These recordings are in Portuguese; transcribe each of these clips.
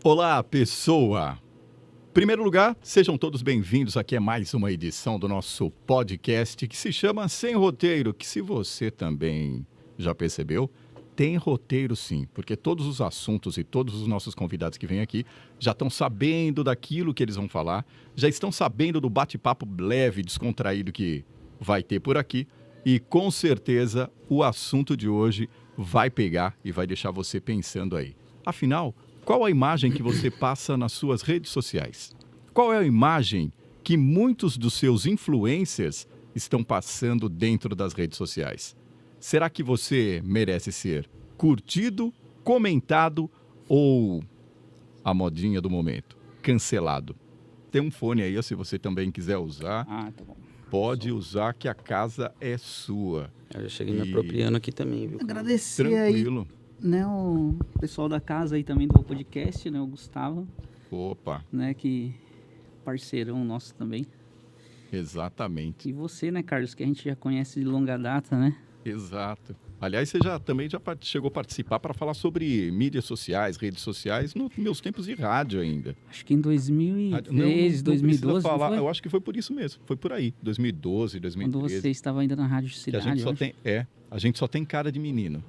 Olá, pessoa! Em primeiro lugar, sejam todos bem-vindos. Aqui é mais uma edição do nosso podcast que se chama Sem Roteiro, que se você também já percebeu, tem roteiro sim, porque todos os assuntos e todos os nossos convidados que vêm aqui já estão sabendo daquilo que eles vão falar, já estão sabendo do bate-papo leve, descontraído que vai ter por aqui e com certeza o assunto de hoje vai pegar e vai deixar você pensando aí. Afinal, qual a imagem que você passa nas suas redes sociais? Qual é a imagem que muitos dos seus influencers estão passando dentro das redes sociais? Será que você merece ser curtido, comentado ou a modinha do momento, cancelado? Tem um fone aí, se você também quiser usar. Tá bom. Pode usar que a casa é sua. Eu já cheguei me apropriando aqui também, viu? Agradecer Tranquilo. aí, né, o pessoal da casa aí também do podcast, né, o Gustavo, Opa, né, que parceirão nosso também. exatamente. E você, né, Carlos, que a gente já conhece de longa data, né? Exato. Aliás, você também já chegou a participar para falar sobre mídias sociais, redes sociais, nos meus tempos de rádio ainda. Acho que em 2013, 2012, falar, não foi? eu acho que foi por isso mesmo, foi por aí, 2012, 2013. Quando você estava ainda na Rádio Que Cidade, a gente só eu acho. tem, a gente só tem cara de menino.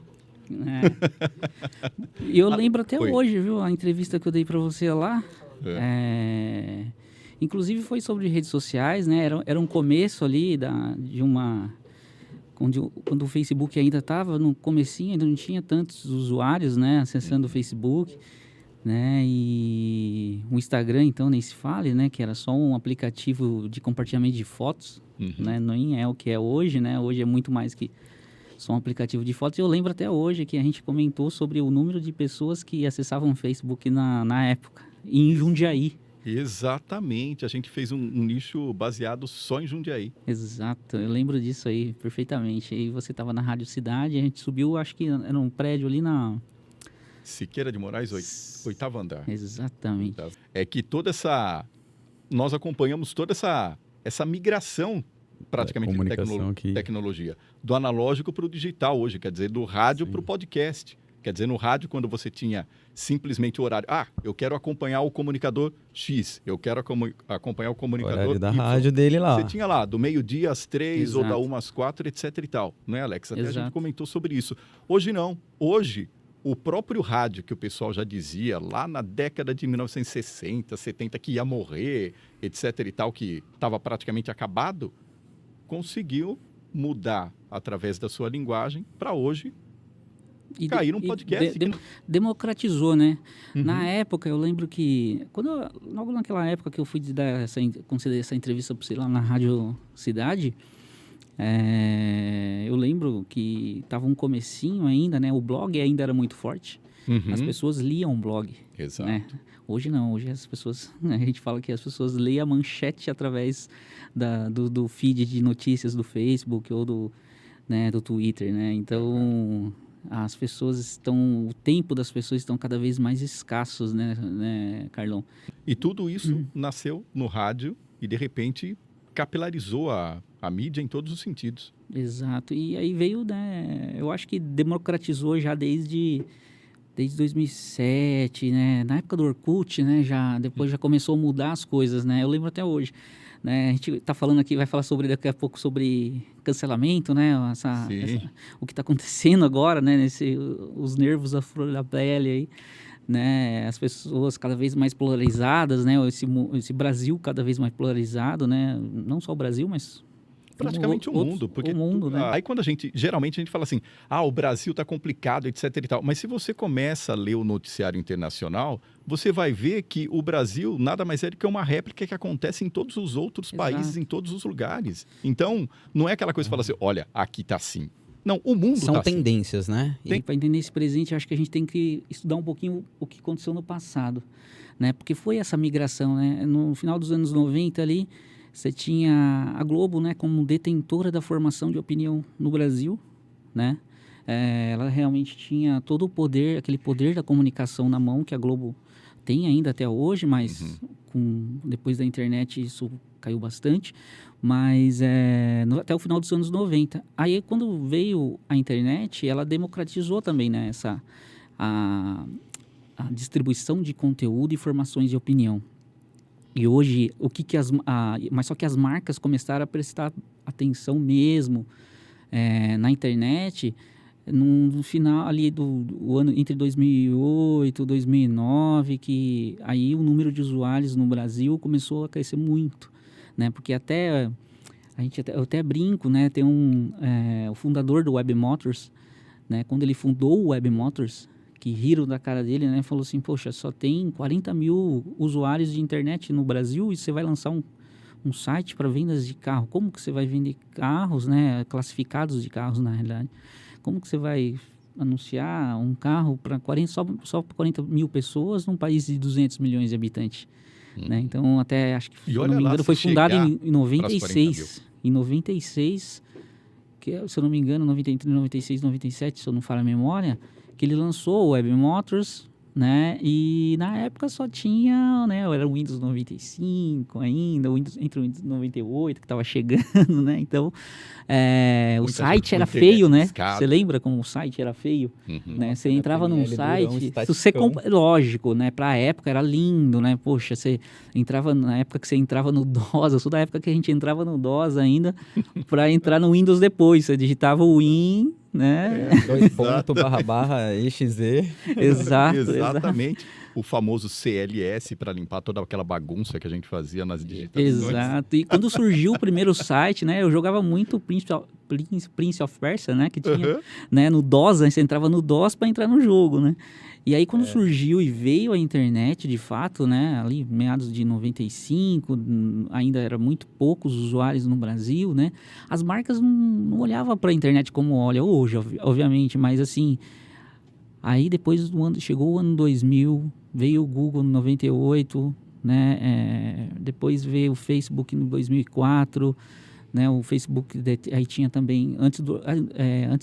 E eu lembro até Oi. hoje, viu, a entrevista que eu dei para você lá. Inclusive foi sobre redes sociais, né? Era um começo ali de uma... Quando o Facebook ainda estava no comecinho, ainda não tinha tantos usuários, né, acessando o Facebook, né, e o Instagram, então, nem se fale, né, que era só um aplicativo de compartilhamento de fotos, né, nem é o que é hoje, né, hoje é muito mais que só um aplicativo de fotos. E eu lembro até hoje que a gente comentou sobre o número de pessoas que acessavam o Facebook na época, em Jundiaí. Exatamente, a gente fez um nicho baseado só em Jundiaí. Exato, eu lembro disso aí perfeitamente. E você estava na Rádio Cidade, a gente subiu, acho que era um prédio ali na... Siqueira de Moraes, oitavo andar. Exatamente. É que nós acompanhamos toda essa migração praticamente de comunicação que... tecnologia, do analógico para o digital hoje, quer dizer, do rádio para o podcast. Quer dizer, no rádio, quando você tinha simplesmente o horário, eu quero acompanhar o comunicador X, eu quero acompanhar o comunicador horário da Y. rádio dele lá. Você tinha lá, do meio-dia às 3 ou Exato. da 1 às 4, etc e tal. Não é, Alex? Até a gente Exato. comentou sobre isso. Hoje não. Hoje, o próprio rádio, que o pessoal já dizia lá na década de 1960, 70, que ia morrer, etc e tal, que estava praticamente acabado, conseguiu mudar através da sua linguagem para hoje cair num podcast. Democratizou, né? Na época, eu lembro que... Logo naquela época que eu fui conceder essa entrevista para você lá na Rádio Cidade, eu lembro que estava um comecinho ainda, né? O blog ainda era muito forte. As pessoas liam o blog. Exato. Né? Hoje não, hoje as pessoas... A gente fala que as pessoas leem a manchete através do feed de notícias do Facebook ou do Twitter, né? Então... As pessoas o tempo das pessoas estão cada vez mais escassos, né, Carlão? E tudo isso nasceu no rádio e, de repente, capilarizou a mídia em todos os sentidos. Exato. E aí veio, né, eu acho que democratizou já desde 2007, né? Na época do Orkut, né? Depois já começou a mudar as coisas, né? Eu lembro até hoje. Né? A gente tá falando aqui, vai falar daqui a pouco sobre cancelamento, né? O que está acontecendo agora, né? Os nervos à flor da pele aí, né? As pessoas cada vez mais polarizadas, né? Esse Brasil cada vez mais polarizado, né? Não só o Brasil, mas praticamente o mundo, porque o mundo, né? Aí quando geralmente a gente fala assim, o Brasil tá complicado, etc e tal, mas se você começa a ler o noticiário internacional, você vai ver que o Brasil nada mais é do que uma réplica que acontece em todos os outros países, em todos os lugares. Então, não é aquela coisa que fala assim, olha, aqui tá assim. Não, o mundo São tá tendências, assim. né? E para entender esse presente, acho que a gente tem que estudar um pouquinho o que aconteceu no passado, né? Porque foi essa migração, né? No final dos anos 90 ali, você tinha a Globo, né, como detentora da formação de opinião no Brasil, né? Ela realmente tinha todo o poder, aquele poder da comunicação na mão que a Globo tem ainda até hoje, mas depois da internet isso caiu bastante. Mas até o final dos anos 90. Aí, quando veio a internet, ela democratizou também, né, a distribuição de conteúdo e formações de opinião. E hoje, mas só que as marcas começaram a prestar atenção mesmo na internet no final ali do ano entre 2008 e 2009, que aí o número de usuários no Brasil começou a crescer muito, né? Porque eu até brinco, né? Tem o fundador do Web Motors, né? Quando ele fundou o Web Motors, que riram da cara dele, né? Falou assim, poxa, só tem 40 mil usuários de internet no Brasil e você vai lançar um site para vendas de carro. Como que você vai vender carros, né? Classificados de carros, na realidade. Como que você vai anunciar um carro para só para 40 mil pessoas num país de 200 milhões de habitantes? Né? Então, até acho que, se eu não me engano, foi fundado em 96. Em 96, se eu não me engano, entre 96 e 97, se eu não falho a memória, que ele lançou o Web Motors, né? E na época só tinha, né? Era o Windows 95 ainda, entre o Windows 98 que estava chegando, né? Então, o site era feio, né? Você lembra como o site era feio? Né? Você entrava num site, lógico, né? Para a época era lindo, né? Poxa, você entrava na época que você entrava no DOS, eu sou da época que a gente entrava no DOS ainda, para entrar no Windows depois. Você digitava o Win, né? .//exe. Exatamente. O famoso CLS para limpar toda aquela bagunça que a gente fazia nas digitações. Exato. E quando surgiu o primeiro site, né? Eu jogava muito Prince of Persia, né? Que tinha, né? No DOS, você entrava no DOS para entrar no jogo, né? E aí quando surgiu e veio a internet, de fato, né? Ali meados de 95, ainda era muito poucos usuários no Brasil, né? As marcas não olhavam para a internet como olha hoje, obviamente, mas assim... Aí depois chegou o ano 2000, veio o Google em 98, né? Depois veio o Facebook em 2004, né? O Facebook aí tinha também, antes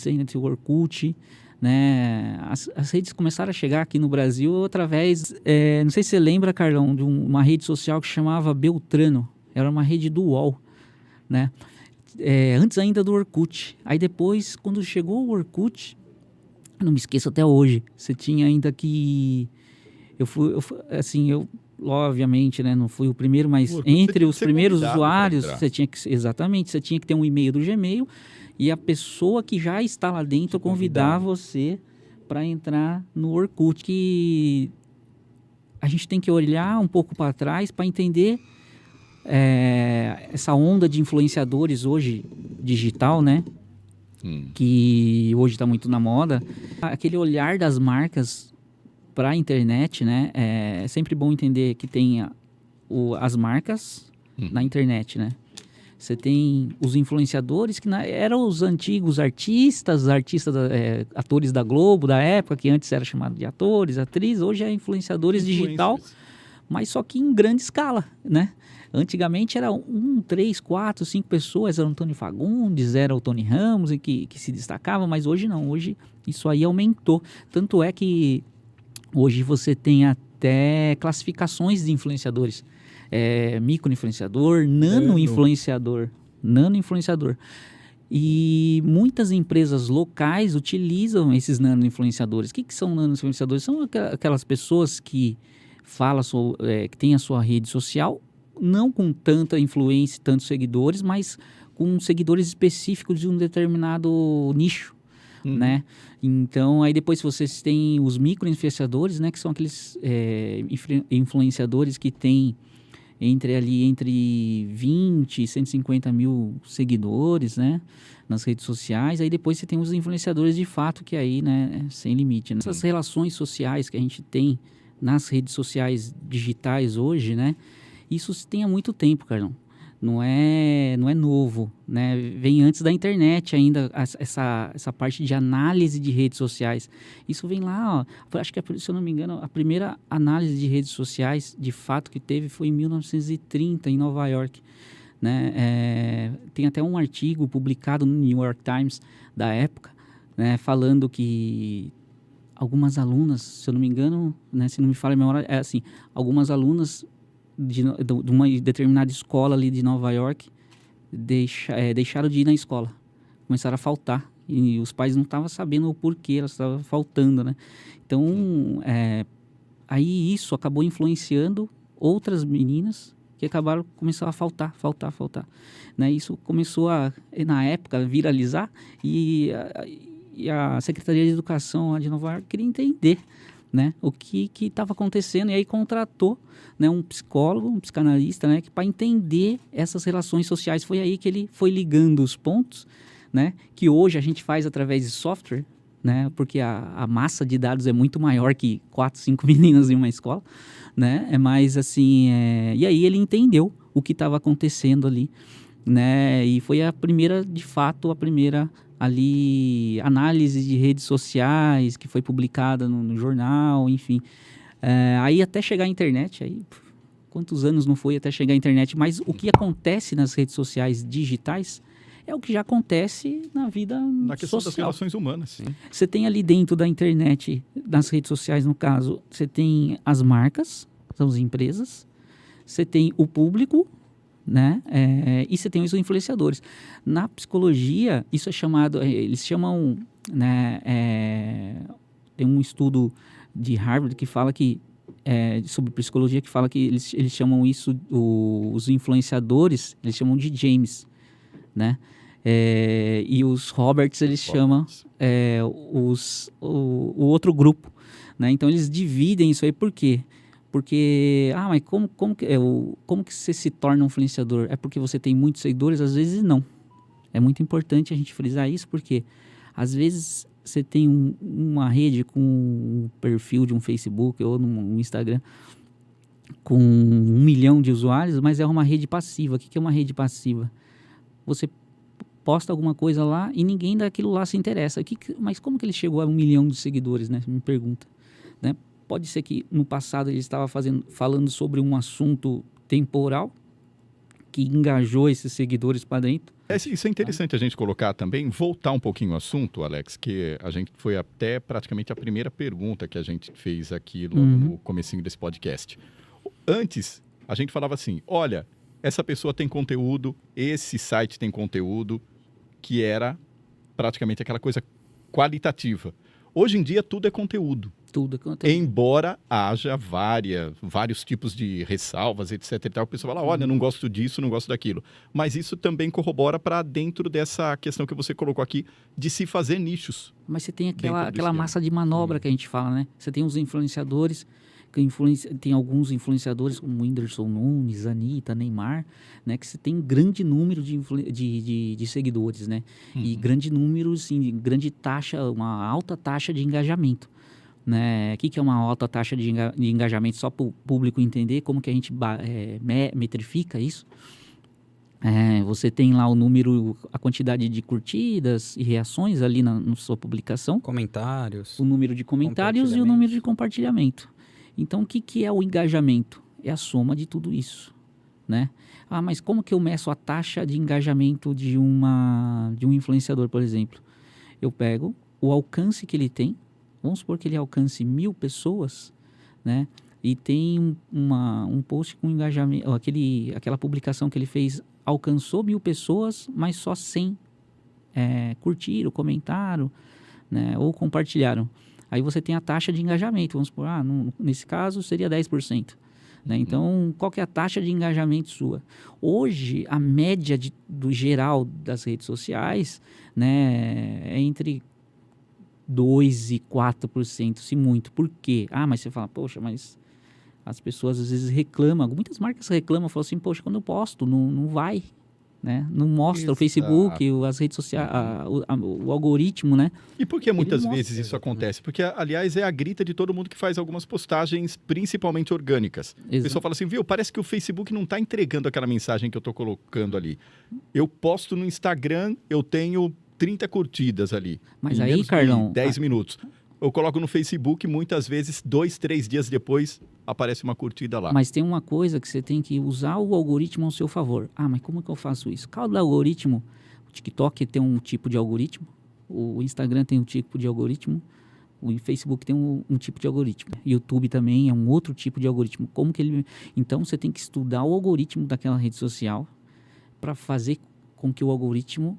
ainda do Orkut, né? As redes começaram a chegar aqui no Brasil através, não sei se você lembra, Carlão, de uma rede social que chamava Beltrano, era uma rede do UOL, né? Antes ainda do Orkut. Aí depois, quando chegou o Orkut, não me esqueço até hoje, você tinha ainda que... Eu obviamente, né, não fui o primeiro, mas entre os primeiros usuários, você tinha que ter um e-mail do Gmail e a pessoa que já está lá dentro convidar você para entrar no Orkut, que a gente tem que olhar um pouco para trás para entender essa onda de influenciadores hoje digital, né? Que hoje está muito na moda, aquele olhar das marcas para a internet, né? É sempre bom entender que tem as marcas na internet, né? Você tem os influenciadores, que eram os antigos artistas, atores da Globo, da época, que antes era chamado de atores, atrizes, hoje é influenciadores digital, mas só que em grande escala, né? Antigamente era 3, 4, 5 pessoas, era o Antônio Fagundes, era o Tony Ramos, que se destacava, mas hoje não, hoje isso aí aumentou. Tanto é que hoje você tem até classificações de influenciadores, micro-influenciador, nano-influenciador. E muitas empresas locais utilizam esses nano-influenciadores. O que são nano-influenciadores? São aquelas pessoas que falam, que têm a sua rede social, não com tanta influência, tantos seguidores, mas com seguidores específicos de um determinado nicho, né? Então, aí depois vocês têm os micro-influenciadores, né? Que são aqueles influenciadores que têm entre 20 e 150 mil seguidores, né? Nas redes sociais. Aí depois você tem os influenciadores de fato, que aí, né? Sem limite, né? Essas relações sociais que a gente tem nas redes sociais digitais hoje, né? Isso se tem há muito tempo, Carlão. Não é novo, né? Vem antes da internet ainda, essa parte de análise de redes sociais. Isso vem lá, ó, acho que, se eu não me engano, a primeira análise de redes sociais, de fato, que teve foi em 1930, em Nova York. Né? Tem até um artigo publicado no New York Times da época, né? Falando que algumas alunas, se eu não me engano, né? Se não me falha a memória, algumas alunas de uma determinada escola ali de Nova York deixaram de ir na escola, começaram a faltar e os pais não estavam sabendo o porquê elas estavam faltando, né? Então aí isso acabou influenciando outras meninas que começaram a faltar. Né? Isso começou na época, viralizar e a Secretaria de Educação lá de Nova York queria entender, né, o que estava acontecendo, e aí contratou, né, um psicólogo, um psicanalista, né, para entender essas relações sociais. Foi aí que ele foi ligando os pontos, né, que hoje a gente faz através de software, né, porque a massa de dados é muito maior que 4, 5 meninas em uma escola, né, é mais assim, e aí ele entendeu o que estava acontecendo ali, né, e foi a primeira ali análise de redes sociais que foi publicada no jornal, enfim. Aí até chegar à internet, quantos anos não foi até chegar à internet, mas o que acontece nas redes sociais digitais é o que já acontece na vida na questão social. das relações humanas. Sim. Você tem ali dentro da internet, nas redes sociais no caso, você tem as marcas, são as empresas, você tem o público, né? E você tem os influenciadores. Na psicologia, isso é chamado, eles chamam, né, tem um estudo de Harvard que fala que, sobre psicologia, que fala que eles chamam isso, os influenciadores, eles chamam de James, né? E os Roberts, eles chamam o outro grupo, né? Então, eles dividem isso aí, por quê? Porque, mas como que você se torna um influenciador? É porque você tem muitos seguidores? Às vezes não. É muito importante a gente frisar isso, porque às vezes você tem uma rede com um perfil de um Facebook ou no Instagram com 1 milhão de usuários, mas é uma rede passiva. O que é uma rede passiva? Você posta alguma coisa lá e ninguém daquilo lá se interessa. Mas como que ele chegou a 1 milhão de seguidores, né? Me pergunta, né? Pode ser que no passado ele estava falando sobre um assunto temporal que engajou esses seguidores para dentro. Isso é interessante a gente colocar também, voltar um pouquinho ao assunto, Alex, que a gente foi até praticamente a primeira pergunta que a gente fez aqui logo no comecinho desse podcast. Antes, a gente falava assim, olha, essa pessoa tem conteúdo, esse site tem conteúdo, que era praticamente aquela coisa qualitativa. Hoje em dia, tudo é conteúdo. Tudo é conteúdo. Embora haja vários tipos de ressalvas, etc. e tal, o pessoal fala, olha, não gosto disso, não gosto daquilo. Mas isso também corrobora para dentro dessa questão que você colocou aqui, de se fazer nichos. Mas você tem aquela massa de manobra que a gente fala, né? Você tem os influenciadores, tem alguns influenciadores como Whindersson Nunes, Anitta, Neymar, né? Que você tem grande número de seguidores, né? E grande número, assim, grande taxa, uma alta taxa de engajamento. Né? O que é uma alta taxa de engajamento? Só para o público entender como que a gente metrifica isso. Você tem lá o número, a quantidade de curtidas e reações ali na sua publicação. Comentários. O número de comentários e o número de compartilhamento. Então, o que é o engajamento? É a soma de tudo isso, né? Mas como que eu meço a taxa de engajamento de um influenciador, por exemplo? Eu pego o alcance que ele tem. Vamos supor que ele alcance 1.000 pessoas, né? E tem um post com engajamento, aquela publicação que ele fez alcançou 1.000 pessoas, mas só 100 curtiram, comentaram, né? Ou compartilharam. Aí você tem a taxa de engajamento. Vamos supor, nesse caso seria 10%. Né? Então, qual que é a taxa de engajamento sua? Hoje, a média do geral das redes sociais, né, é entre 2% e 4%, se muito. Por quê? Mas você fala, poxa, mas as pessoas às vezes reclamam, muitas marcas reclamam, falam assim, poxa, quando eu posto, não vai, né? Não mostra. Exato. O Facebook, as redes sociais, o algoritmo, né? E por que muitas vezes isso acontece? Porque, aliás, é a grita de todo mundo que faz algumas postagens, principalmente orgânicas. Exato. O pessoal fala assim, parece que o Facebook não está entregando aquela mensagem que eu estou colocando ali. Eu posto no Instagram, eu tenho 30 curtidas ali. Mas aí, Carlão... 10 minutos. Eu coloco no Facebook, muitas vezes, 2, 3 dias depois, aparece uma curtida lá. Mas tem uma coisa que você tem que usar o algoritmo ao seu favor. Mas como que eu faço isso? Cada algoritmo, o TikTok tem um tipo de algoritmo, o Instagram tem um tipo de algoritmo, o Facebook tem um tipo de algoritmo. O YouTube também é um outro tipo de algoritmo. Então, você tem que estudar o algoritmo daquela rede social para fazer com que o algoritmo...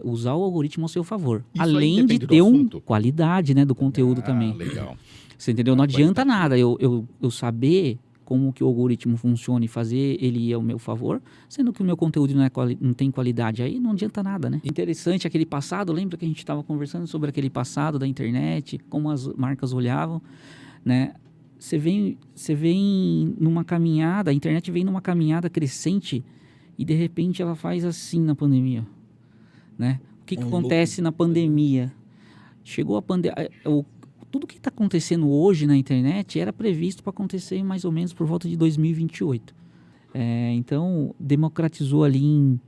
usar o algoritmo ao seu favor. Isso além de ter qualidade, né, do conteúdo também. Legal. Você entendeu? Não adianta nada eu saber como que o algoritmo funciona e fazer ele ir ao meu favor, sendo que o meu conteúdo não tem qualidade. Aí não adianta nada, né? Interessante aquele passado, lembra que a gente estava conversando sobre aquele passado da internet, como as marcas olhavam, né? Você vem numa caminhada, a internet vem numa caminhada crescente e de repente ela faz assim na pandemia, né? O que acontece na pandemia? Chegou a pandemia... Tudo que está acontecendo hoje na internet era previsto para acontecer mais ou menos por volta de 2028. Então, democratizou ali em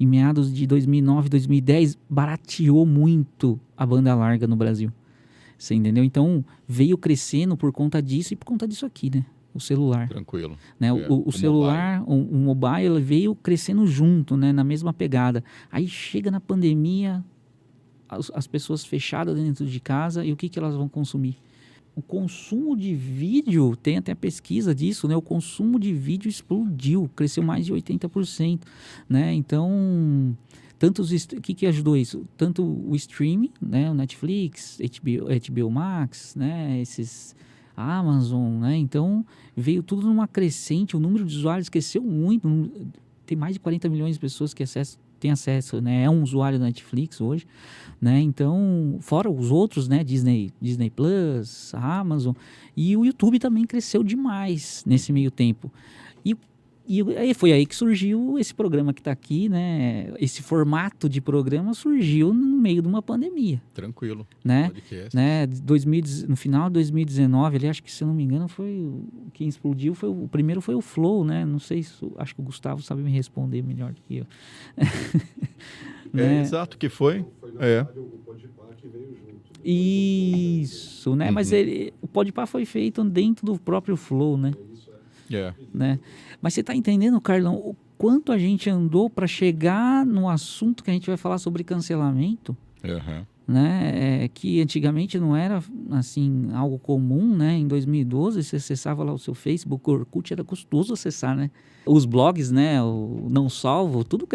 meados de 2009, 2010, barateou muito a banda larga no Brasil. Você entendeu? Então, veio crescendo por conta disso e por conta disso aqui, né? O celular. Tranquilo. Né? O celular, o mobile veio crescendo junto, né? Na mesma pegada. Aí chega na pandemia... As pessoas fechadas dentro de casa, e o que elas vão consumir? O consumo de vídeo, tem até pesquisa disso, né? O consumo de vídeo explodiu, cresceu mais de 80%, né? Então, o que ajudou isso? Tanto o streaming, né? O Netflix, HBO Max, né? Esses Amazon, né? Então, veio tudo numa crescente, o número de usuários cresceu muito, tem mais de 40 milhões de pessoas que tem acesso, né? É um usuário da Netflix hoje, né? Então, fora os outros, né? Disney Plus, Amazon, e o YouTube também cresceu demais nesse meio tempo. E aí foi aí que surgiu esse programa que está aqui, né? Esse formato de programa surgiu no meio de uma pandemia. Tranquilo. Né? No final de 2019, ali, acho que, se eu não me engano, quem explodiu o primeiro foi o Flow, né? Não sei acho que o Gustavo sabe me responder melhor do que eu. Né? Exato, que foi. O Podpah que veio junto. Isso, né? Mas o Podpah foi feito dentro do próprio Flow, né? Né? Mas você está entendendo, Carlão, o quanto a gente andou para chegar no assunto que a gente vai falar sobre cancelamento? Né? Que antigamente não era assim algo comum, né? Em 2012 você acessava lá o seu Facebook, o Orkut era custoso acessar, né? Os blogs, né? O Não Salvo, tudo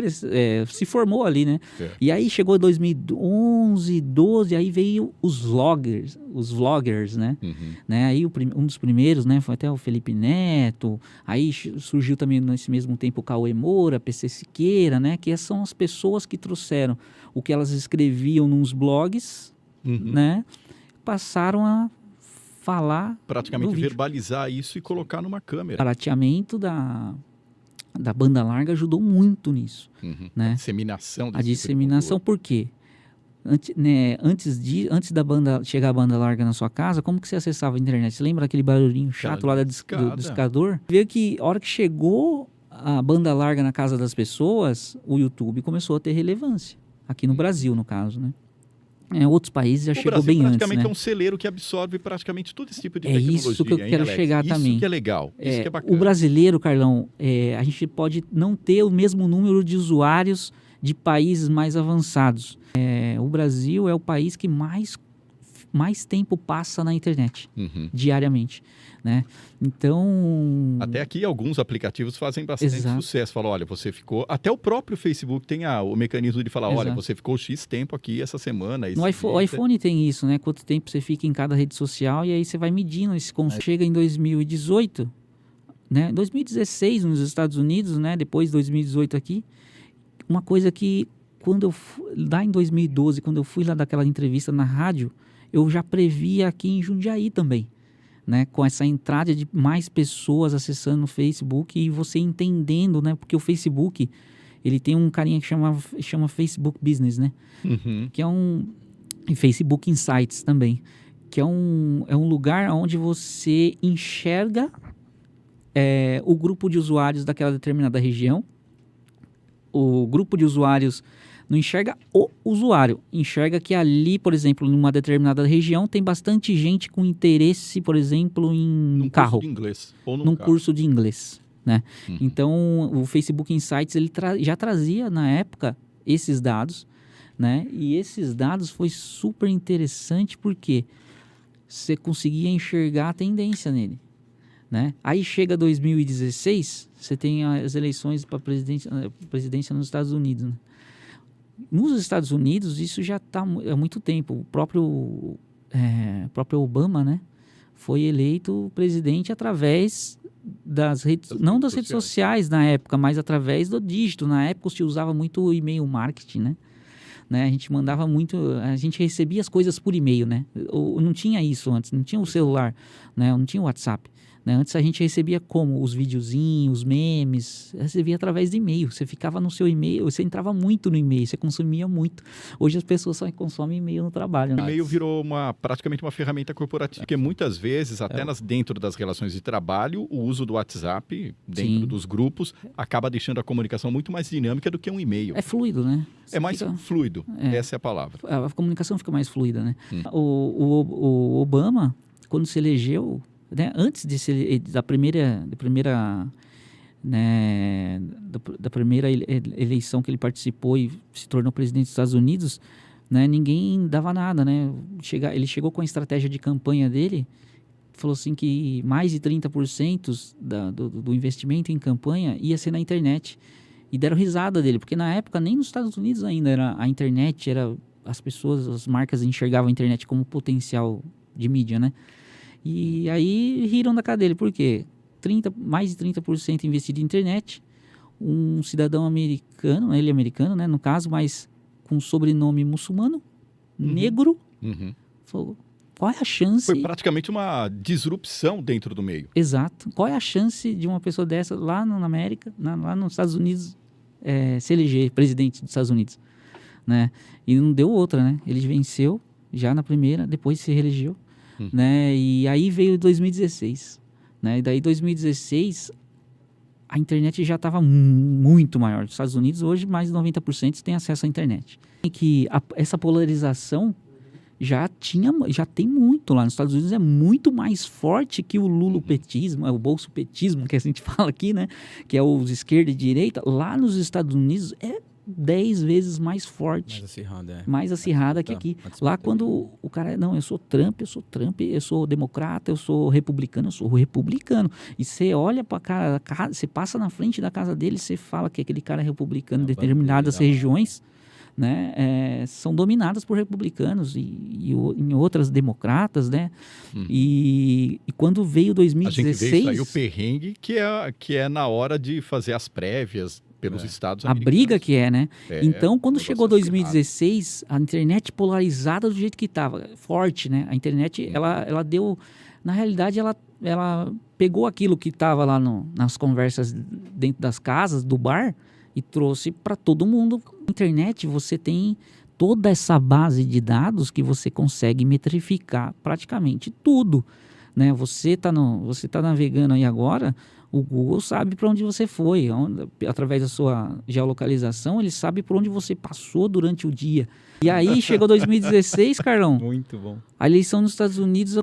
se formou ali, né? E aí chegou 2011, 12, aí veio os vloggers, né? Né? Aí um dos primeiros, né? Foi até o Felipe Neto. Aí surgiu também nesse mesmo tempo o Cauê Moura, PC Siqueira, né? Que são as pessoas que trouxeram o que elas escreviam nos blogs, né? Passaram a falar... Praticamente verbalizar isso e colocar numa câmera. O barateamento da banda larga ajudou muito nisso. Né? A disseminação, por quê? Antes da banda chegar a banda larga na sua casa, como que você acessava a internet? Você lembra aquele barulhinho chato lá do discador? Vê que a hora que chegou a banda larga na casa das pessoas, o YouTube começou a ter relevância. Aqui no Brasil, no caso, né? Outros países já chegou bem antes, né? Praticamente é um celeiro que absorve praticamente todo esse tipo de tecnologia. É isso que eu quero chegar também. Isso que é legal, isso que é bacana. O brasileiro, Carlão, a gente pode não ter o mesmo número de usuários de países mais avançados. O Brasil é o país que mais tempo passa na internet, diariamente, né? Então... Até aqui alguns aplicativos fazem bastante sucesso. Falam, olha, você ficou... Até o próprio Facebook tem o mecanismo de falar, olha, você ficou X tempo aqui essa semana. O iPhone tem isso, né? Quanto tempo você fica em cada rede social e aí você vai medindo esse consumo. Chega em 2018, né? 2016 nos Estados Unidos, né? Depois 2018 aqui. Uma coisa que, lá em 2012, quando eu fui lá daquela entrevista na rádio, eu já previa aqui em Jundiaí também, né? Com essa entrada de mais pessoas acessando o Facebook e você entendendo, né? Porque o Facebook, ele tem um carinha que chama Facebook Business, né? Que e Facebook Insights também, que é um lugar onde você enxerga o grupo de usuários daquela determinada região. O grupo de usuários não enxerga o usuário, enxerga que ali, por exemplo, numa determinada região, tem bastante gente com interesse, por exemplo, em carro. Curso de inglês. Ou num curso de inglês, né? Então, o Facebook Insights, ele já trazia, na época, esses dados, né? E esses dados foi super interessante porque você conseguia enxergar a tendência nele, né? Aí chega 2016, você tem as eleições para presidência nos Estados Unidos, né? Nos Estados Unidos, isso já está há muito tempo. O próprio Obama, né, foi eleito presidente através das redes, não das redes sociais na época, mas através do dígito. Na época se usava muito o e-mail marketing, né? A gente mandava muito, a gente recebia as coisas por e-mail, né? Não tinha isso antes, não tinha o celular, né? Não tinha o WhatsApp. Né? Antes a gente recebia como? Os videozinhos, os memes, recebia através de e-mail. Você ficava no seu e-mail, você entrava muito no e-mail, você consumia muito. Hoje as pessoas só consomem e-mail no trabalho. Né? O e-mail virou praticamente uma ferramenta corporativa, porque muitas vezes, até dentro das relações de trabalho, o uso do WhatsApp, dentro dos grupos, acaba deixando a comunicação muito mais dinâmica do que um e-mail. É fluido, né? É mais fluido, essa é a palavra. A comunicação fica mais fluida, né? O Obama, quando se elegeu, né, antes da primeira eleição que ele participou e se tornou presidente dos Estados Unidos, né, ninguém dava nada, né? Ele chegou com a estratégia de campanha dele, falou assim que mais de 30% do investimento em campanha ia ser na internet. E deram risada dele, porque na época nem nos Estados Unidos ainda era a internet, as marcas enxergavam a internet como potencial de mídia, né? E aí riram da cara dele, por quê? Mais de 30% investido em internet, um cidadão americano, ele é americano, né, no caso, mas com sobrenome muçulmano, negro, falou, qual é a chance... Foi praticamente uma disrupção dentro do meio. Exato. Qual é a chance de uma pessoa dessa lá na América, lá nos Estados Unidos, se eleger presidente dos Estados Unidos? Né? E não deu outra, né? Ele venceu já na primeira, depois se reelegeu. Né? E aí veio 2016. Né? E daí 2016, a internet já estava muito maior. Nos Estados Unidos, hoje, mais de 90% tem acesso à internet. E que essa polarização já tem muito lá nos Estados Unidos, é muito mais forte que o lulopetismo, o bolsopetismo que a gente fala aqui, né? Que é os esquerda e direita. Lá nos Estados Unidos é 10 vezes mais forte. Mais acirrada que aqui. Lá quando o cara, não, eu sou Trump, eu sou democrata, eu sou republicano. E você olha para cara, você passa na frente da casa dele, você fala que aquele cara é republicano, determinadas regiões, né, são dominadas por republicanos e em outras democratas, né? E quando veio 2016... A gente vê isso aí, o perrengue que é na hora de fazer as prévias pelos estados americanos. A briga que né? Então, quando chegou 2016, a internet polarizada do jeito que estava, forte, né? A internet, ela deu... Na realidade, ela pegou aquilo que estava lá nas conversas dentro das casas, do bar, e trouxe para todo mundo. Na internet, você tem toda essa base de dados que você consegue metrificar praticamente tudo. Né? Você tá navegando aí agora... O Google sabe para onde você foi, através da sua geolocalização, ele sabe por onde você passou durante o dia. E aí chegou 2016, Carlão. Muito bom. A eleição nos Estados Unidos,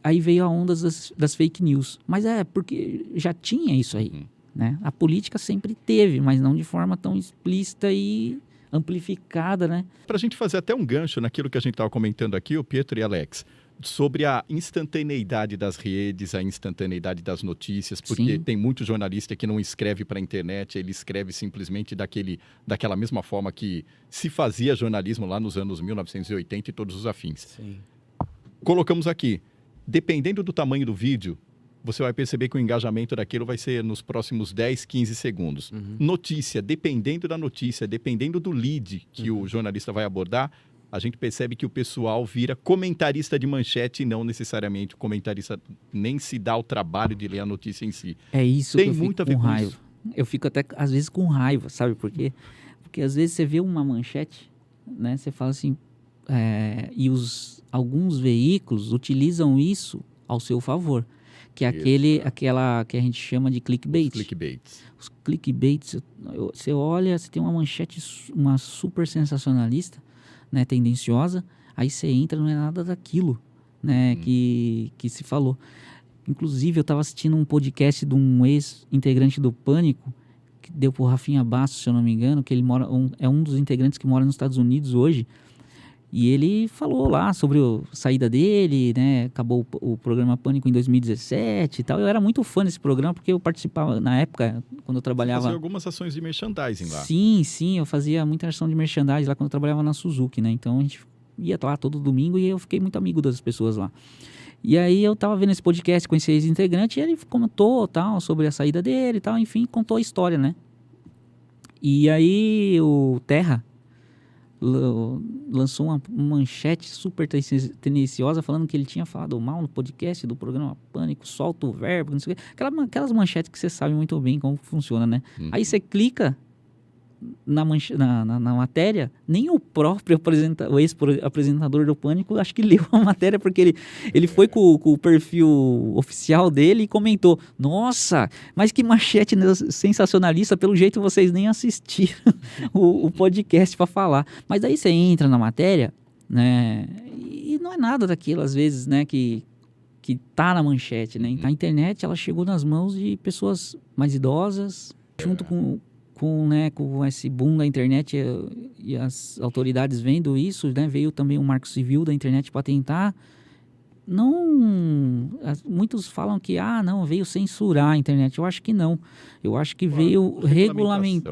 aí veio a onda das fake news. Mas porque já tinha isso aí. Né? A política sempre teve, mas não de forma tão explícita e amplificada, né? Para a gente fazer até um gancho naquilo que a gente estava comentando aqui, o Pietro e Alex, sobre a instantaneidade das redes, a instantaneidade das notícias, porque tem muito jornalista que não escreve para a internet, ele escreve simplesmente daquela mesma forma que se fazia jornalismo lá nos anos 1980 e todos os afins. Sim. Colocamos aqui, dependendo do tamanho do vídeo, você vai perceber que o engajamento daquilo vai ser nos próximos 10, 15 segundos. Notícia, dependendo da notícia, dependendo do lead que o jornalista vai abordar, a gente percebe que o pessoal vira comentarista de manchete e não necessariamente o comentarista nem se dá o trabalho de ler a notícia em si. É isso Tem que eu fico muito a ver com com raiva. isso. Eu fico até, às vezes, com raiva, sabe por quê? Porque às vezes você vê uma manchete, né? Você fala assim, e alguns veículos utilizam isso ao seu favor, que é aquela que a gente chama de clickbait. Os clickbaits, você olha, você tem uma manchete, uma super sensacionalista, né, tendenciosa, aí você entra, não é nada daquilo, né, que se falou. Inclusive, eu estava assistindo um podcast de um ex-integrante do Pânico, que deu pro Rafinha Bastos, se eu não me engano, que ele é um dos integrantes que mora nos Estados Unidos hoje, e ele falou lá sobre a saída dele, né, acabou o programa Pânico em 2017 e tal. Eu era muito fã desse programa, porque eu participava, na época, quando eu trabalhava... Você fazia algumas ações de merchandising lá. Sim, eu fazia muita ação de merchandising lá quando eu trabalhava na Suzuki, né, então a gente ia lá todo domingo e eu fiquei muito amigo das pessoas lá. E aí eu tava vendo esse podcast com esse ex-integrante e ele comentou tal, sobre a saída dele e tal, enfim, contou a história, né? E aí o Terra lançou uma manchete super tendenciosa falando que ele tinha falado mal no podcast do programa Pânico, solta o verbo, não sei o quê. Aquelas manchetes que você sabe muito bem como funciona, né? Aí você clica na matéria, nem o próprio o ex-apresentador do Pânico acho que leu a matéria, porque ele foi com o perfil oficial dele e comentou: nossa, mas que manchete sensacionalista, pelo jeito vocês nem assistiram o podcast para falar. Mas daí você entra na matéria, né, e não é nada daquilo às vezes, né, que tá na manchete, né? A internet, ela chegou nas mãos de pessoas mais idosas, junto com esse boom da internet e as autoridades vendo isso, né, veio também um marco civil da internet para tentar. Muitos falam que não, veio censurar a internet. Eu acho que não. Eu acho que veio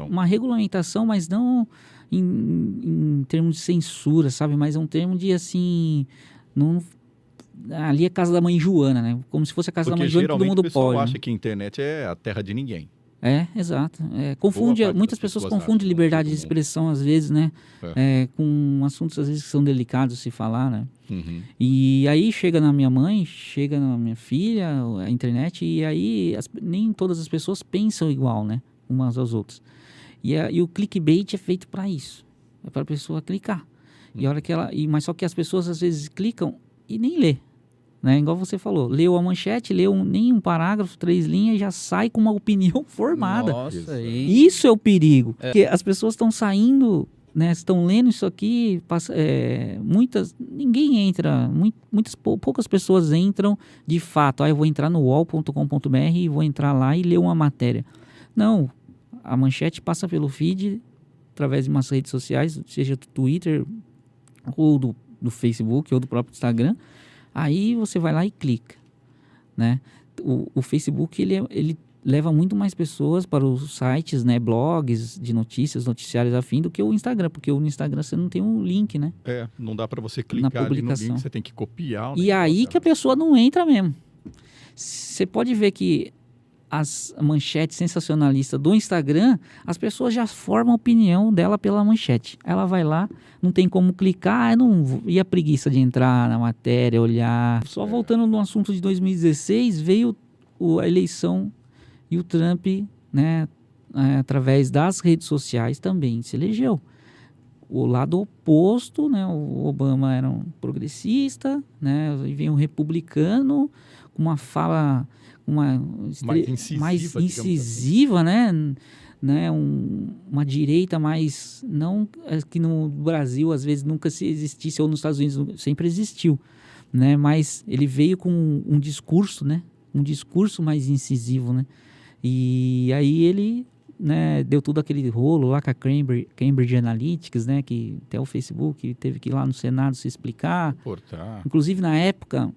uma regulamentação, mas não em termos de censura, sabe? Mas é um termo de assim. Ali é a casa da mãe Joana, né? Como se fosse a casa da mãe Joana, todo mundo pode. O pessoal acha que a internet é a terra de ninguém. Exato. Muitas pessoas confundem liberdade de expressão, às vezes, né? Com assuntos, às vezes, que são delicados de se falar, né? Uhum. E aí chega na minha mãe, chega na minha filha, a internet, e aí nem todas as pessoas pensam igual, né? Umas às outras. E o clickbait é feito para isso. É para a pessoa clicar. E a hora que mas só que as pessoas, às vezes, clicam e nem lê. Né? Igual você falou, leu a manchete, leu nem um parágrafo, 3 linhas e já sai com uma opinião formada. Nossa, isso é o perigo. Porque as pessoas estão saindo, né, estão lendo isso aqui, ninguém entra, poucas pessoas entram de fato. Eu vou entrar no uol.com.br e vou entrar lá e ler uma matéria. Não, a manchete passa pelo feed, através de umas redes sociais, seja do Twitter, ou do Facebook, ou do próprio Instagram. Aí você vai lá e clica, né? O Facebook, ele leva muito mais pessoas para os sites, né? Blogs de notícias, noticiários afim, do que o Instagram, porque no Instagram você não tem um link, né? Não dá para você clicar ali no link, você tem que copiar. E aí que a pessoa não entra mesmo. Você pode ver que as manchetes sensacionalistas do Instagram, as pessoas já formam a opinião dela pela manchete. Ela vai lá, não tem como clicar, e a preguiça de entrar na matéria, olhar. Só voltando no assunto de 2016, veio a eleição e o Trump, né, através das redes sociais também se elegeu. O lado oposto, né, o Obama era um progressista, né, e veio um republicano com uma fala mais incisiva, assim. né, uma direita mais, não que no Brasil às vezes nunca se existisse, ou nos Estados Unidos sempre existiu, né, mas ele veio com um discurso, né, um discurso mais incisivo, né, e aí ele, né, deu tudo aquele rolo lá com a Cambridge Analytics, né, que até o Facebook teve que ir lá no Senado se explicar. Inclusive na época,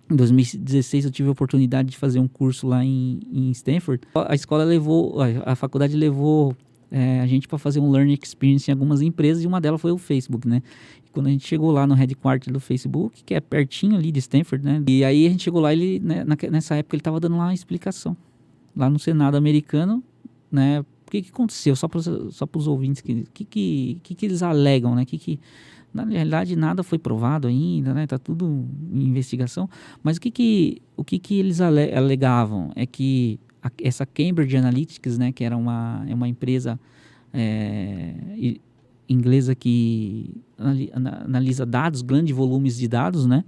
em 2016, eu tive a oportunidade de fazer um curso lá em Stanford. A faculdade levou a gente para fazer um learning experience em algumas empresas, e uma delas foi o Facebook, né? E quando a gente chegou lá no headquarter do Facebook, que é pertinho ali de Stanford, né? E aí a gente chegou lá, ele, né, nessa época ele estava dando lá uma explicação, lá no Senado americano, né? O que aconteceu? Só para os ouvintes, que eles alegam, né? Na realidade, nada foi provado ainda, né? Tá tudo em investigação. Mas o que eles alegavam é que essa Cambridge Analytics, né? Que era uma empresa inglesa que analisa dados, grandes volumes de dados, né?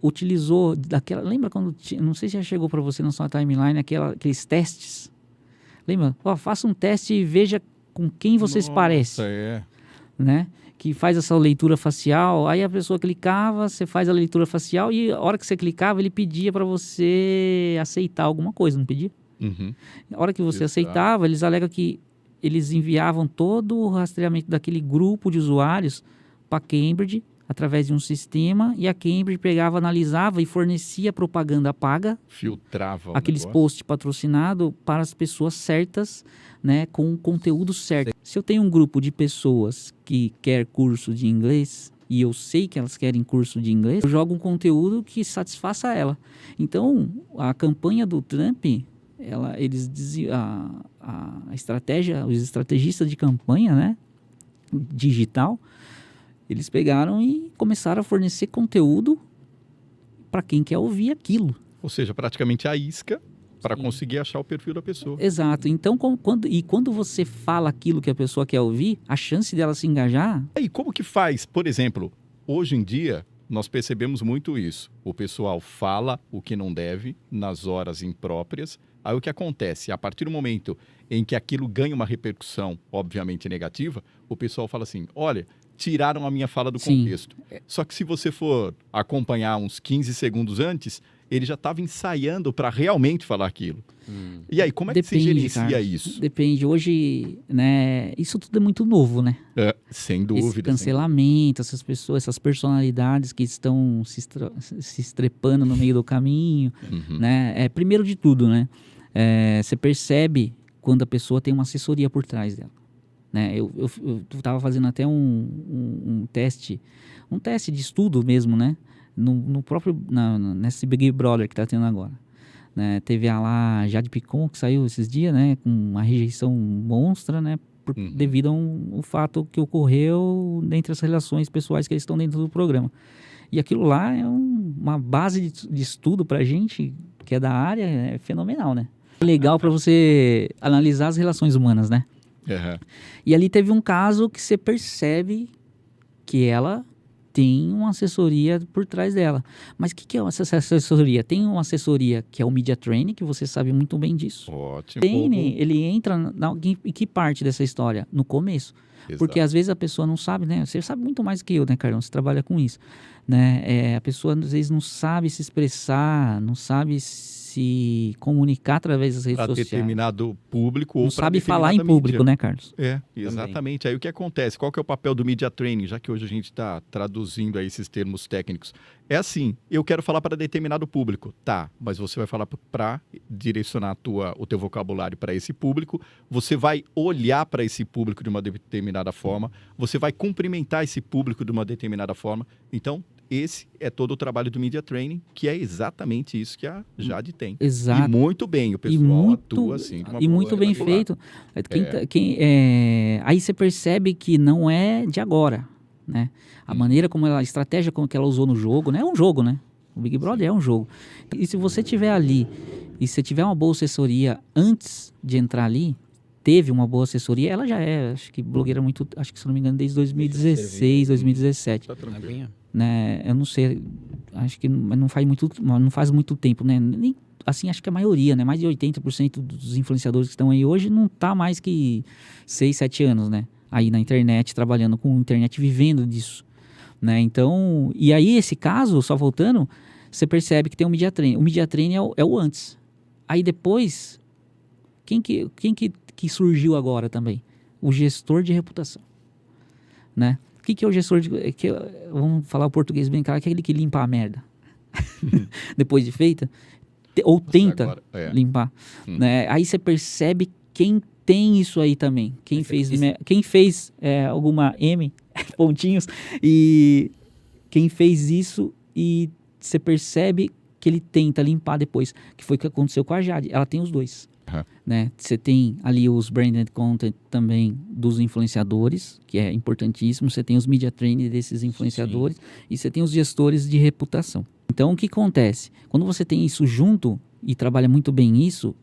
Utilizou daquela... Lembra quando... Não sei se já chegou para você na sua timeline aqueles testes. Lembra? Faça um teste e veja com quem vocês parecem. Né? Que faz essa leitura facial, aí a pessoa clicava, você faz a leitura facial e a hora que você clicava, ele pedia para você aceitar alguma coisa, não pedia? Uhum. A hora que você aceitava, eles alegam que eles enviavam todo o rastreamento daquele grupo de usuários para Cambridge, através de um sistema, e a Cambridge pegava, analisava e fornecia propaganda paga, filtrava aqueles posts patrocinados para as pessoas certas, né, com conteúdo certo. Se eu tenho um grupo de pessoas que quer curso de inglês, e eu sei que elas querem curso de inglês, eu jogo um conteúdo que satisfaça ela. Então, a campanha do Trump, eles diziam, a estratégia, os estrategistas de campanha, né, digital, eles pegaram e começaram a fornecer conteúdo para quem quer ouvir aquilo. Ou seja, praticamente a isca para conseguir achar o perfil da pessoa. Exato. Então, quando você fala aquilo que a pessoa quer ouvir, a chance dela se engajar... E como que faz? Por exemplo, hoje em dia, nós percebemos muito isso. O pessoal fala o que não deve nas horas impróprias. Aí o que acontece? A partir do momento em que aquilo ganha uma repercussão, obviamente negativa, o pessoal fala assim, olha, tiraram a minha fala do contexto. Só que se você for acompanhar uns 15 segundos antes, ele já estava ensaiando para realmente falar aquilo. E aí, como é que se gerencia cara, isso? Depende. Hoje, né, isso tudo é muito novo, né? Sem dúvida. Esse cancelamento, essas pessoas, essas personalidades que estão se estrepando no meio do caminho, né? Primeiro de tudo, né? Você percebe quando a pessoa tem uma assessoria por trás dela. Né? Eu estava fazendo até um teste de estudo mesmo, né? No próprio, nesse Big Brother que está tendo agora. Né? Teve lá Jade Picon, que saiu esses dias, né? Com uma rejeição monstra, né? Devido a um fato que ocorreu dentre as relações pessoais que eles estão dentro do programa. E aquilo lá é uma base de estudo para a gente, que é da área, é fenomenal, né? Legal para você analisar as relações humanas, né? E ali teve um caso que você percebe que ela tem uma assessoria por trás dela. Mas o que é essa assessoria? Tem uma assessoria que é o Media Training, que você sabe muito bem disso. Ótimo. Ele entra em que parte dessa história? No começo. Exato. Porque às vezes a pessoa não sabe, né? Você sabe muito mais que eu, né, Carlão? Você trabalha com isso. Né? A pessoa às vezes não sabe se expressar, não sabe se comunicar através das redes sociais. Para determinado público ou não sabe falar em público, mídia. Né, Carlos? Exatamente. Também. Aí o que acontece? Qual que é o papel do Media Training, já que hoje a gente está traduzindo aí esses termos técnicos? É assim, eu quero falar para determinado público. Tá, mas você vai falar para direcionar o teu vocabulário para esse público, você vai olhar para esse público de uma determinada forma, você vai cumprimentar esse público de uma determinada forma. Então, esse é todo o trabalho do Media Training, que é exatamente isso que a Jade tem. Exato. E muito bem, o pessoal atua assim. De uma e muito bem feito. Aí você percebe que não é de agora, né? A maneira como a estratégia como que ela usou no jogo, né? É um jogo, né? O Big Brother é um jogo. E se você tiver ali, e se tiver uma boa assessoria antes de entrar ali, teve uma boa assessoria, ela já é, acho que blogueira muito, acho que se não me engano, desde 2016, 2017. Né? Eu não sei, acho que não faz muito tempo, né? Nem, assim, acho que a maioria, né? Mais de 80% dos influenciadores que estão aí hoje não tá mais que 6, 7 anos, né? Aí na internet, trabalhando com internet, vivendo disso, né? Então, e aí esse caso, só voltando, você percebe que tem um Media Training. O Media Training é o antes. Aí depois, quem que surgiu agora também? O gestor de reputação, né? O que é o gestor de... vamos falar o português bem claro, aquele que limpa a merda. Depois de feita. Ou tenta agora, limpar. Né? Aí você percebe quem tem isso aí também. Quem fez alguma M, pontinhos, e quem fez isso e você percebe que ele tenta limpar depois. Que foi o que aconteceu com a Jade. Ela tem os dois. Né? Você tem ali os branded content também dos influenciadores, que é importantíssimo. Você tem os media training desses influenciadores. Sim. E você tem os gestores de reputação. Então, o que acontece? Quando você tem isso junto e trabalha muito bem isso,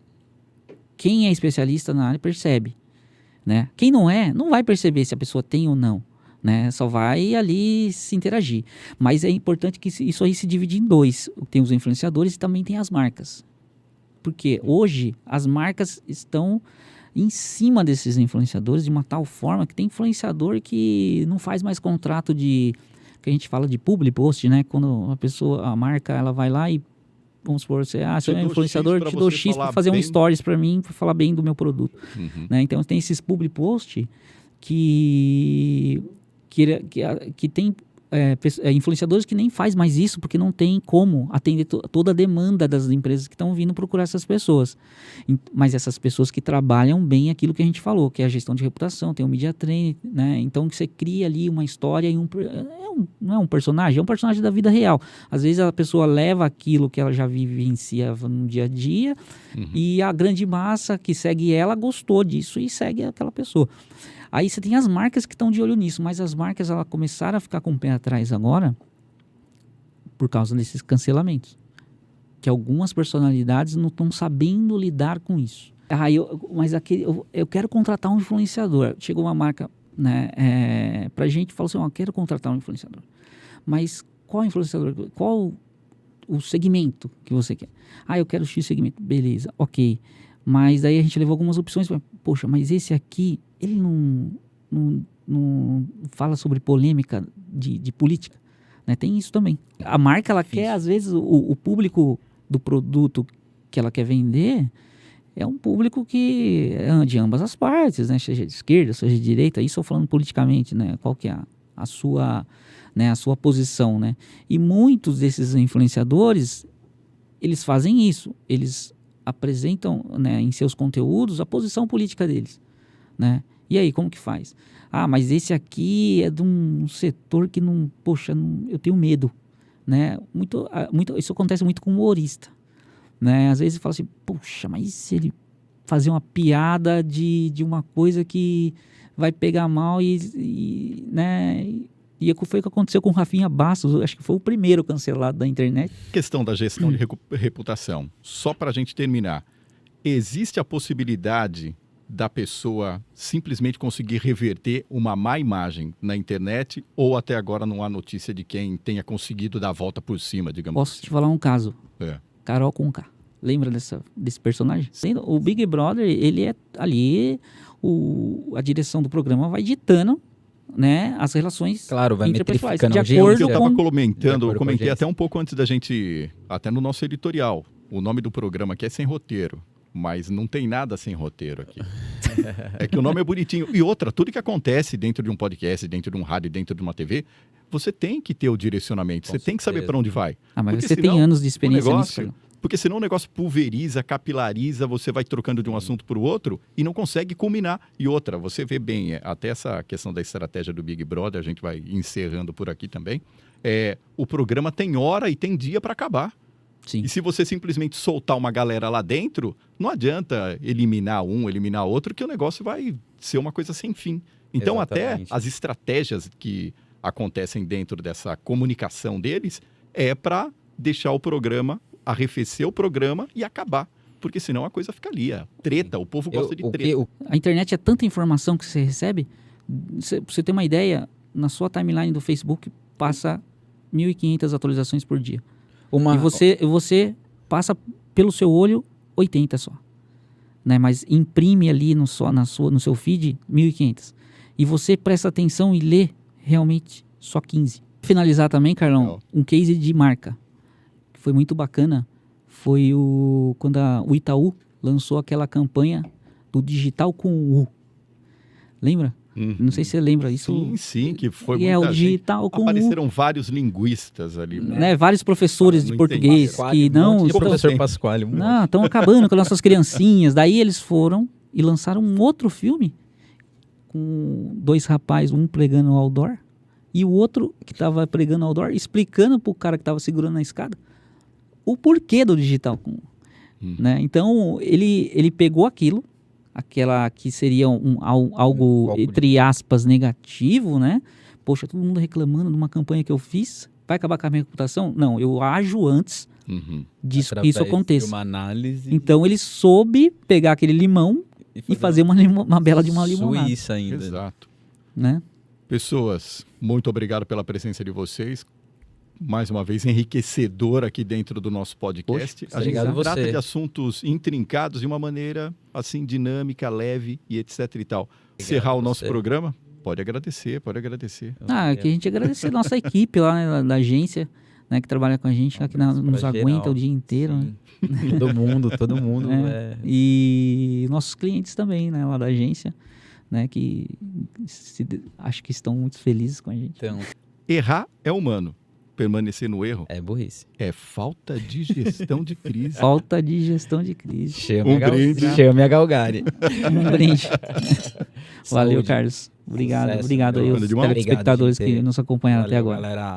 quem é especialista na área percebe. Né? Quem não é, não vai perceber se a pessoa tem ou não. Né? Só vai ali se interagir. Mas é importante que isso aí se divide em dois. Tem os influenciadores e também tem as marcas. Porque hoje as marcas estão em cima desses influenciadores de uma tal forma que tem influenciador que não faz mais contrato que a gente fala de public post, né? Quando a marca, ela vai lá e, vamos supor, você é um influenciador, te dou X para fazer um stories para mim, para falar bem do meu produto. Né? Então tem esses public post que tem influenciadores que nem faz mais isso porque não tem como atender toda a demanda das empresas que estão vindo procurar essas pessoas. Mas essas pessoas que trabalham bem aquilo que a gente falou, que é a gestão de reputação, tem o media training, né? Então que você cria ali uma história e não é um personagem, é um personagem da vida real. Às vezes a pessoa leva aquilo que ela já vivencia no dia a dia e a grande massa que segue ela gostou disso e segue aquela pessoa. Aí você tem as marcas que estão de olho nisso, mas as marcas elas começaram a ficar com o pé atrás agora por causa desses cancelamentos. Que algumas personalidades não estão sabendo lidar com isso. Eu quero contratar um influenciador. Chegou uma marca, né, pra gente e falou assim, quero contratar um influenciador. Mas qual influenciador? Qual o segmento que você quer? Eu quero X segmento. Beleza, ok. Mas daí a gente levou algumas opções. Poxa, mas esse aqui, ele não fala sobre polêmica de política. Né? Tem isso também. A marca, ela quer, às vezes, o público do produto que ela quer vender é um público que é de ambas as partes, né? Seja de esquerda, seja de direita. Isso eu falando politicamente, né? Qual que é a sua posição, né? E muitos desses influenciadores, eles fazem isso. Eles apresentam, né, em seus conteúdos a posição política deles, né? E aí, como que faz? Mas esse aqui é de um setor que eu tenho medo, né? Isso acontece muito com humorista, né? Às vezes fala assim, poxa, mas se ele fazer uma piada de uma coisa que vai pegar mal né? E foi o que aconteceu com o Rafinha Bastos, acho que foi o primeiro cancelado da internet. Questão da gestão de reputação, só para a gente terminar, existe a possibilidade da pessoa simplesmente conseguir reverter uma má imagem na internet ou até agora não há notícia de quem tenha conseguido dar a volta por cima, digamos assim? Posso te falar um caso? Carol Conká. Lembra desse personagem? O Big Brother, ele é ali, a direção do programa vai ditando, né, as relações interpessoais. De acordo eu estava comentei até um pouco antes da gente, até no nosso editorial, o nome do programa aqui é Sem Roteiro, mas não tem nada sem roteiro aqui. É que o nome é bonitinho. E outra, tudo que acontece dentro de um podcast, dentro de um rádio, dentro de uma TV, você tem que ter o direcionamento, você tem que saber para onde vai. Mas porque você tem anos de experiência nisso. Porque senão o negócio pulveriza, capilariza, você vai trocando de um assunto para o outro e não consegue culminar. E outra, você vê bem, até essa questão da estratégia do Big Brother, a gente vai encerrando por aqui também, o programa tem hora e tem dia para acabar. Sim. E se você simplesmente soltar uma galera lá dentro, não adianta eliminar um, eliminar outro, que o negócio vai ser uma coisa sem fim. Então, até as estratégias que acontecem dentro dessa comunicação deles é para deixar o programa, arrefecer o programa e acabar. Porque senão a coisa fica ali, treta, o povo gosta de treta. A internet é tanta informação que você recebe, pra você ter uma ideia, na sua timeline do Facebook passa 1.500 atualizações por dia. E você passa pelo seu olho 80 só. Né? Mas imprime ali no seu feed 1.500. E você presta atenção e lê realmente só 15. Finalizar também, Carlão, um case de marca. Que foi muito bacana. Foi quando o Itaú lançou aquela campanha do digital com o U. Lembra? Não sei se você lembra isso. Sim, que foi muita o digital com apareceram vários linguistas ali. Né? Vários professores de português que não... professor Pasquale. Não, estão acabando com as nossas criancinhas. Daí eles foram e lançaram um outro filme com 2 rapazes, um pregando outdoor e o outro que estava pregando outdoor explicando pro cara que estava segurando na escada o porquê do digital. Né? Então, ele pegou aquela que seria algo, entre aspas, negativo, né? Poxa, todo mundo reclamando de uma campanha que eu fiz, vai acabar com a minha reputação? Não, eu ajo antes disso que isso aconteça. De uma análise. Então, ele soube pegar aquele limão e fazer uma bela de uma limonada. Suíça ainda. Exato. Né? Pessoas, muito obrigado pela presença de vocês. Mais uma vez, enriquecedor aqui dentro do nosso podcast. Poxa, a gente trata você. de assuntos intrincados de uma maneira, assim, dinâmica, leve e etc e tal. Encerrar o nosso programa? Pode agradecer. Que a gente agradecer a nossa equipe lá, né, da agência, né, que trabalha com a gente, que nos aguenta o dia inteiro. Né? Todo mundo. E nossos clientes também, né, lá da agência, né, que acho que estão muito felizes com a gente. Então, Errar é humano. Permanecer no erro É burrice. é falta de gestão de crise. Falta de gestão de crise. Brinde. Chame a Galgari. Um brinde. Valeu, Saúde. Carlos. Obrigado. Sucesso, Obrigado aí meu. aos Obrigado, telespectadores gente. que nos acompanharam até Valeu, agora. galera.